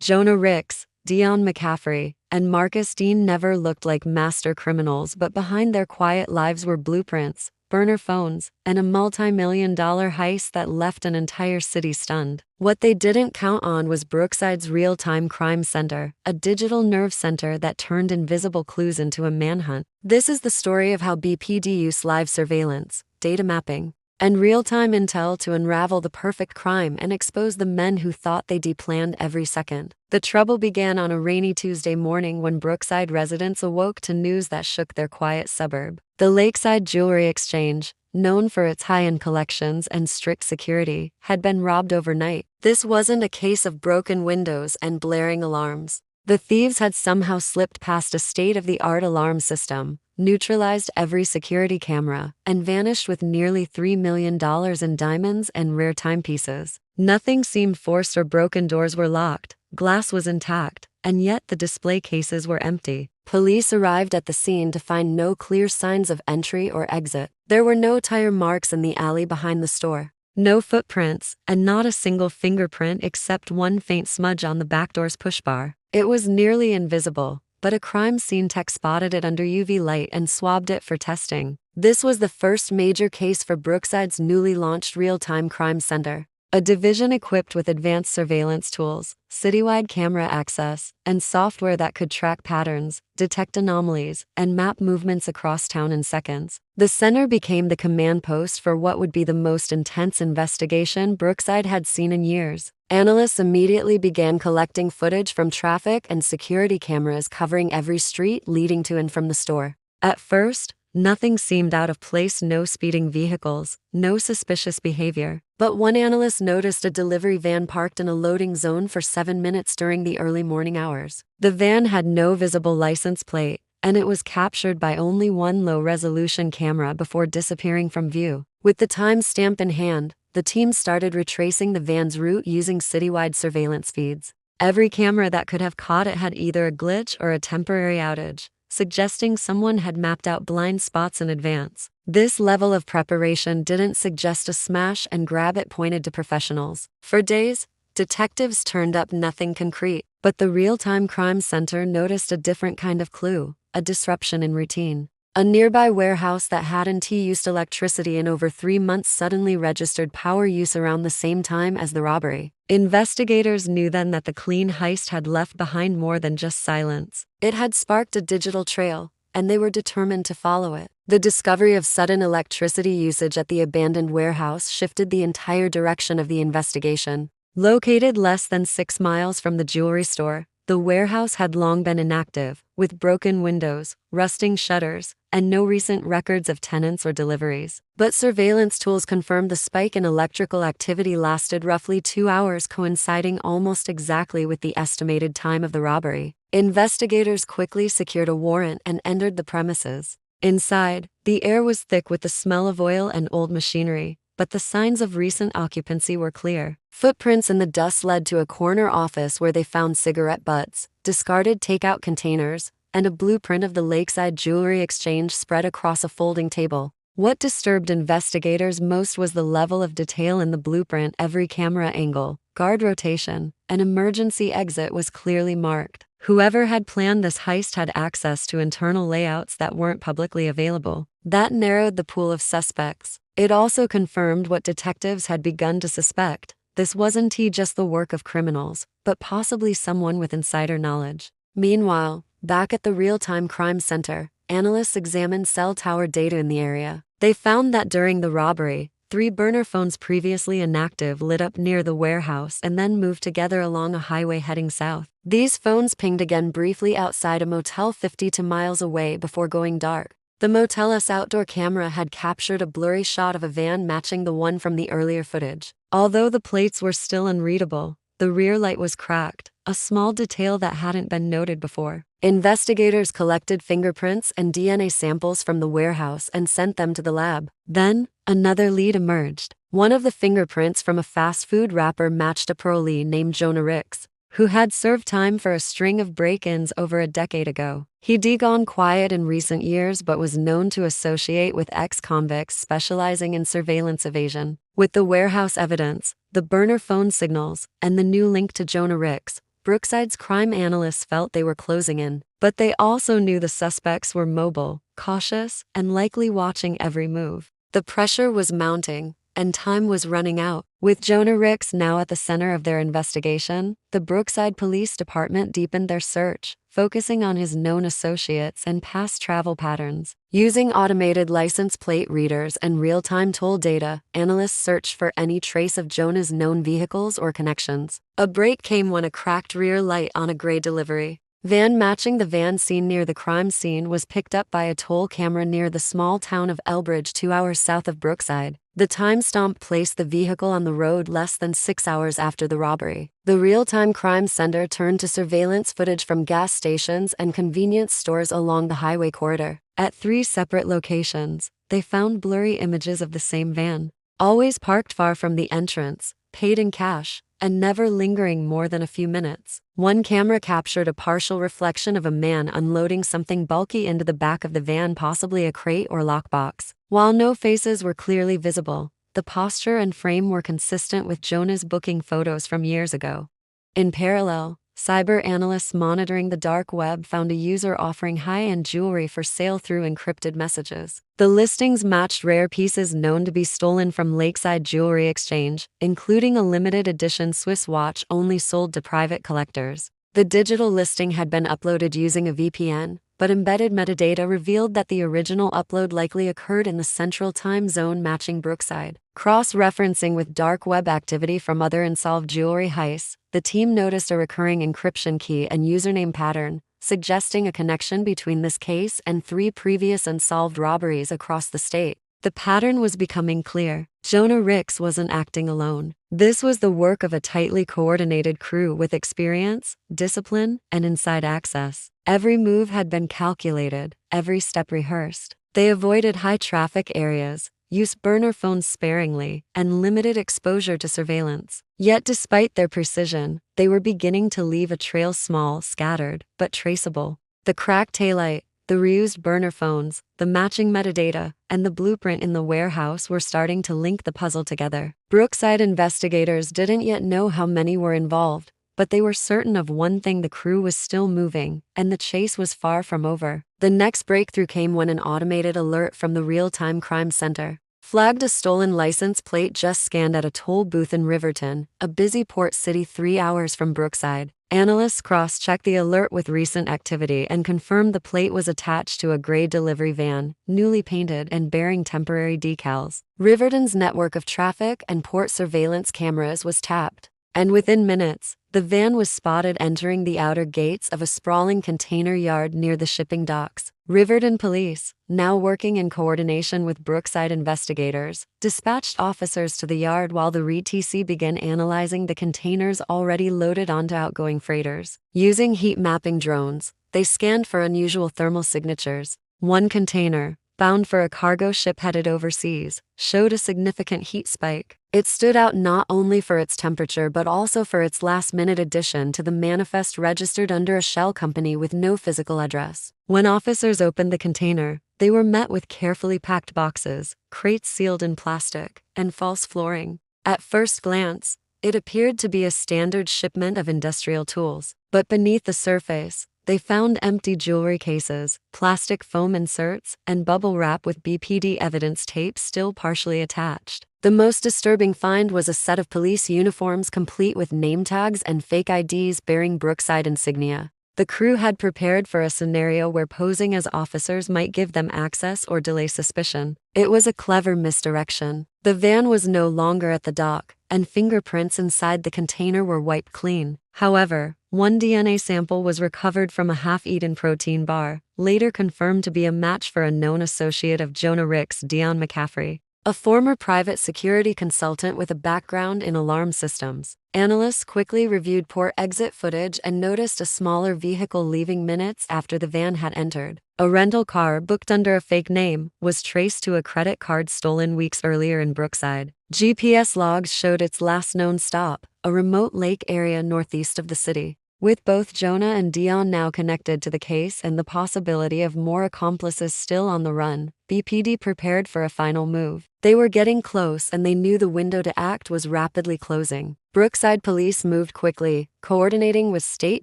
Jonah Ricks, Deon McCaffrey, and Marcus Dean never looked like master criminals, but behind their quiet lives were blueprints, burner phones, and a multi-million-dollar heist that left an entire city stunned. What they didn't count on was Brookside's real-time crime center, a digital nerve center that turned invisible clues into a manhunt. This is the story of how BPD used live surveillance, data mapping, and real-time intel to unravel the perfect crime and expose the men who thought they planned every second. The trouble began on a rainy Tuesday morning when Brookside residents awoke to news that shook their quiet suburb. The Lakeside Jewelry Exchange, known for its high-end collections and strict security, had been robbed overnight. This wasn't a case of broken windows and blaring alarms. The thieves had somehow slipped past a state-of-the-art alarm system, neutralized every security camera, and vanished with nearly $3 million in diamonds and rare timepieces. Nothing seemed forced or broken. Doors were locked, glass was intact, and yet the display cases were empty. Police arrived at the scene to find no clear signs of entry or exit. There were no tire marks in the alley behind the store, no footprints, and not a single fingerprint except one faint smudge on the back door's push bar. It was nearly invisible, but a crime scene tech spotted it under UV light and swabbed it for testing. This was the first major case for Brookside's newly launched real-time crime center, a division equipped with advanced surveillance tools, citywide camera access, and software that could track patterns, detect anomalies, and map movements across town in seconds. The center became the command post for what would be the most intense investigation Brookside had seen in years. Analysts immediately began collecting footage from traffic and security cameras covering every street leading to and from the store. At first, nothing seemed out of place: no speeding vehicles, no suspicious behavior. But one analyst noticed a delivery van parked in a loading zone for 7 minutes during the early morning hours. The van had no visible license plate, and it was captured by only one low-resolution camera before disappearing from view. With the timestamp in hand, the team started retracing the van's route using citywide surveillance feeds. Every camera that could have caught it had either a glitch or a temporary outage, suggesting someone had mapped out blind spots in advance. This level of preparation didn't suggest a smash and grab. It pointed to professionals. For days, detectives turned up nothing concrete, but the real-time crime center noticed a different kind of clue: a disruption in routine. A nearby warehouse that hadn't used electricity in over 3 months suddenly registered power use around the same time as the robbery. Investigators knew then that the clean heist had left behind more than just silence. It had sparked a digital trail, and they were determined to follow it. The discovery of sudden electricity usage at the abandoned warehouse shifted the entire direction of the investigation. Located less than 6 miles from the jewelry store, the warehouse had long been inactive, with broken windows, rusting shutters, and no recent records of tenants or deliveries. But surveillance tools confirmed the spike in electrical activity lasted roughly 2 hours, coinciding almost exactly with the estimated time of the robbery. Investigators quickly secured a warrant and entered the premises. Inside, the air was thick with the smell of oil and old machinery, but the signs of recent occupancy were clear. Footprints in the dust led to a corner office where they found cigarette butts, discarded takeout containers, and a blueprint of the Lakeside Jewelry Exchange spread across a folding table. What disturbed investigators most was the level of detail in the blueprint. Every camera angle, guard rotation, and emergency exit was clearly marked. Whoever had planned this heist had access to internal layouts that weren't publicly available. That narrowed the pool of suspects. It also confirmed what detectives had begun to suspect. This wasn't just the work of criminals, but possibly someone with insider knowledge. Meanwhile, back at the real-time crime center, analysts examined cell tower data in the area. They found that during the robbery, 3 burner phones previously inactive lit up near the warehouse and then moved together along a highway heading south. These phones pinged again briefly outside a motel 52 miles away before going dark. The motel's outdoor camera had captured a blurry shot of a van matching the one from the earlier footage. Although the plates were still unreadable, the rear light was cracked, a small detail that hadn't been noted before. Investigators collected fingerprints and DNA samples from the warehouse and sent them to the lab. Then, another lead emerged. One of the fingerprints from a fast food wrapper matched a parolee named Jonah Ricks, who had served time for a string of break-ins over a decade ago. He'd gone quiet in recent years but was known to associate with ex-convicts specializing in surveillance evasion. With the warehouse evidence, the burner phone signals, and the new link to Jonah Ricks, Brookside's crime analysts felt they were closing in, but they also knew the suspects were mobile, cautious, and likely watching every move. The pressure was mounting, and time was running out. With Jonah Ricks now at the center of their investigation, the Brookside Police Department deepened their search, focusing on his known associates and past travel patterns. Using automated license plate readers and real-time toll data, analysts searched for any trace of Jonah's known vehicles or connections. A break came when a cracked rear light on a gray delivery van matching the van seen near the crime scene was picked up by a toll camera near the small town of Elbridge 2 hours south of Brookside. The timestamp placed the vehicle on the road less than 6 hours after the robbery. The real-time crime center turned to surveillance footage from gas stations and convenience stores along the highway corridor. At 3 separate locations, they found blurry images of the same van, always parked far from the entrance, paid in cash, and never lingering more than a few minutes. One camera captured a partial reflection of a man unloading something bulky into the back of the van, possibly a crate or lockbox. While no faces were clearly visible, the posture and frame were consistent with Jonah's booking photos from years ago. In parallel, cyber analysts monitoring the dark web found a user offering high-end jewelry for sale through encrypted messages. The listings matched rare pieces known to be stolen from Lakeside Jewelry Exchange, including a limited edition Swiss watch only sold to private collectors. The digital listing had been uploaded using a VPN, but embedded metadata revealed that the original upload likely occurred in the central time zone matching Brookside. Cross-referencing with dark web activity from other unsolved jewelry heists, the team noticed a recurring encryption key and username pattern, suggesting a connection between this case and 3 previous unsolved robberies across the state. The pattern was becoming clear. Jonah Ricks wasn't acting alone. This was the work of a tightly coordinated crew with experience, discipline, and inside access. Every move had been calculated, every step rehearsed. They avoided high-traffic areas, used burner phones sparingly, and limited exposure to surveillance. Yet despite their precision, they were beginning to leave a trail, small, scattered, but traceable. The cracked taillight, the reused burner phones, the matching metadata, and the blueprint in the warehouse were starting to link the puzzle together. Brookside investigators didn't yet know how many were involved, but they were certain of one thing: the crew was still moving, and the chase was far from over. The next breakthrough came when an automated alert from the real-time crime center flagged a stolen license plate just scanned at a toll booth in Riverton, a busy port city 3 hours from Brookside. Analysts cross-checked the alert with recent activity and confirmed the plate was attached to a gray delivery van, newly painted and bearing temporary decals. Riverton's network of traffic and port surveillance cameras was tapped, and within minutes, the van was spotted entering the outer gates of a sprawling container yard near the shipping docks. Riverton Police, now working in coordination with Brookside investigators, dispatched officers to the yard while the RTC began analyzing the containers already loaded onto outgoing freighters. Using heat mapping drones, they scanned for unusual thermal signatures. One container, bound for a cargo ship headed overseas, showed a significant heat spike. It stood out not only for its temperature but also for its last-minute addition to the manifest registered under a shell company with no physical address. When officers opened the container, they were met with carefully packed boxes, crates sealed in plastic, and false flooring. At first glance, it appeared to be a standard shipment of industrial tools, but beneath the surface, they found empty jewelry cases, plastic foam inserts, and bubble wrap with BPD evidence tape still partially attached. The most disturbing find was a set of police uniforms complete with name tags and fake IDs bearing Brookside insignia. The crew had prepared for a scenario where posing as officers might give them access or delay suspicion. It was a clever misdirection. The van was no longer at the dock, and fingerprints inside the container were wiped clean. However, one DNA sample was recovered from a half-eaten protein bar, later confirmed to be a match for a known associate of Jonah Ricks, Deon McCaffrey, a former private security consultant with a background in alarm systems. Analysts quickly reviewed port exit footage and noticed a smaller vehicle leaving minutes after the van had entered. A rental car booked under a fake name was traced to a credit card stolen weeks earlier in Brookside. GPS logs showed its last known stop, a remote lake area northeast of the city. With both Jonah and Deon now connected to the case and the possibility of more accomplices still on the run, BPD prepared for a final move. They were getting close and they knew the window to act was rapidly closing. Brookside Police moved quickly, coordinating with state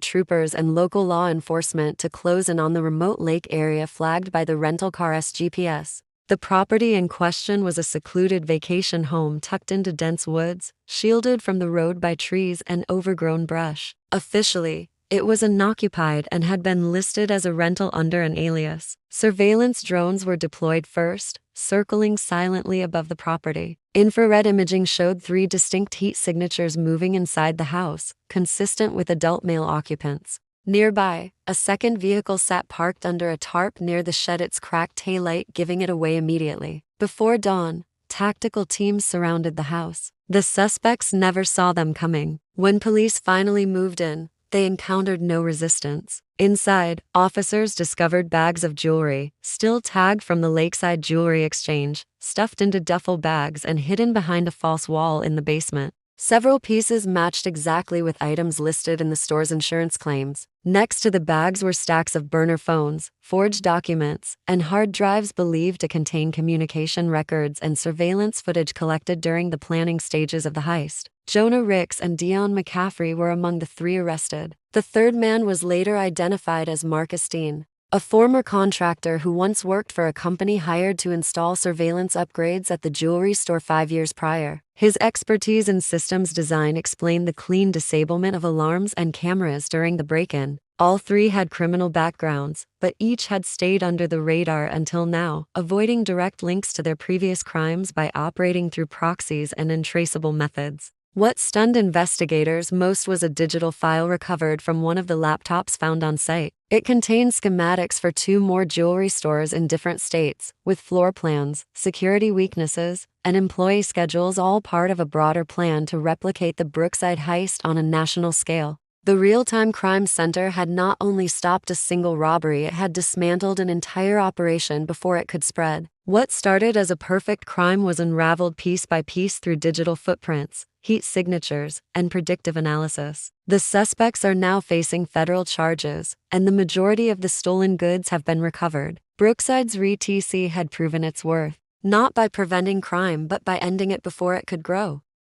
troopers and local law enforcement to close in on the remote lake area flagged by the rental car's GPS. The property in question was a secluded vacation home tucked into dense woods, shielded from the road by trees and overgrown brush. Officially, it was unoccupied and had been listed as a rental under an alias. Surveillance drones were deployed first, circling silently above the property. Infrared imaging showed 3 distinct heat signatures moving inside the house, consistent with adult male occupants. Nearby, a second vehicle sat parked under a tarp near the shed, its cracked taillight giving it away immediately. Before dawn, tactical teams surrounded the house. The suspects never saw them coming. When police finally moved in, they encountered no resistance. Inside, officers discovered bags of jewelry, still tagged from the Lakeside Jewelry Exchange, stuffed into duffel bags and hidden behind a false wall in the basement. Several pieces matched exactly with items listed in the store's insurance claims. Next to the bags were stacks of burner phones, forged documents, and hard drives believed to contain communication records and surveillance footage collected during the planning stages of the heist. Jonah Ricks and Deon McCaffrey were among the 3 arrested. The third man was later identified as Marcus Dean, a former contractor who once worked for a company hired to install surveillance upgrades at the jewelry store 5 years prior. His expertise in systems design explained the clean disablement of alarms and cameras during the break-in. All 3 had criminal backgrounds, but each had stayed under the radar until now, avoiding direct links to their previous crimes by operating through proxies and untraceable methods. What stunned investigators most was a digital file recovered from one of the laptops found on site. It contained schematics for 2 more jewelry stores in different states, with floor plans, security weaknesses, and employee schedules, all part of a broader plan to replicate the Brookside heist on a national scale. The real-time crime center had not only stopped a single robbery, it had dismantled an entire operation before it could spread. What started as a perfect crime was unraveled piece by piece through digital footprints, heat signatures, and predictive analysis. The suspects are now facing federal charges, and the majority of the stolen goods have been recovered. Brookside's RTC had proven its worth, not by preventing crime but by ending it before it could grow.